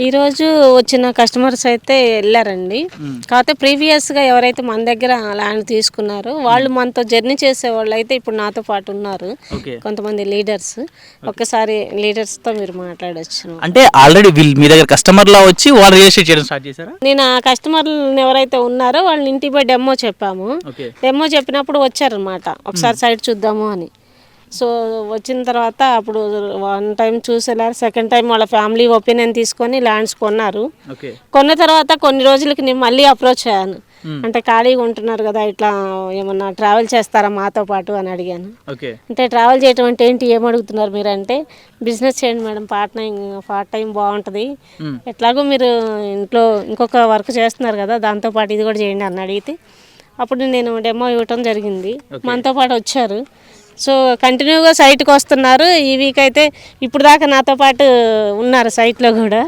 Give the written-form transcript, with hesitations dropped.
ఈరోజు వచ్చిన కస్టమర్స్ అయితే వెళ్ళారండి. కాకపోతే ప్రీవియస్గా ఎవరైతే మన దగ్గర ల్యాండ్ తీసుకున్నారో వాళ్ళు మనతో జర్నీ చేసేవాళ్ళు అయితే ఇప్పుడు నాతో పాటు ఉన్నారు. కొంతమంది లీడర్స్. ఒక్కసారి లీడర్స్తో మీరు మాట్లాడచ్చు. అంటే ఆల్రెడీ వీళ్ళు మీ దగ్గర కస్టమర్లా వచ్చి వాళ్ళు రియల్ ఎస్టేట్ చేయడం స్టార్ట్ చేశారా? నేను ఆ కస్టమర్లు ఎవరైతే ఉన్నారో వాళ్ళ ఇంటికి పోయి డెమో చెప్పాము. డెమో చెప్పినప్పుడు వచ్చారనమాట, ఒకసారి సైట్ చూద్దాము అని. సో వచ్చిన తర్వాత అప్పుడు వన్ టైం చూసేలారు, సెకండ్ టైం వాళ్ళ ఫ్యామిలీ ఒపీనియన్ తీసుకొని ల్యాండ్స్ కొన్నారు. కొన్న తర్వాత కొన్ని రోజులకి నేను మళ్ళీ అప్రోచ్ అయ్యాను. అంటే ఖాళీగా ఉంటున్నారు కదా, ఇట్లా ఏమన్నా ట్రావెల్ చేస్తారా మాతో పాటు అని అడిగాను. అంటే ట్రావెల్ చేయటం అంటే ఏంటి, ఏమడుగుతున్నారు మీరు అంటే, బిజినెస్ చేయండి మేడం, పార్ట్ టైం బాగుంటుంది, ఎట్లాగో మీరు ఇంట్లో ఇంకొక వర్క్ చేస్తున్నారు కదా, దాంతోపాటు ఇది కూడా చేయండి అని అడిగితే అప్పుడు నేను డెమో ఇవ్వటం జరిగింది. మనతో పాటు వచ్చారు. సో కంటిన్యూగా సైట్కి వస్తున్నారు. ఈ వీక్ అయితే ఇప్పుడు దాకా నాతో పాటు ఉన్నారు సైట్లో కూడా.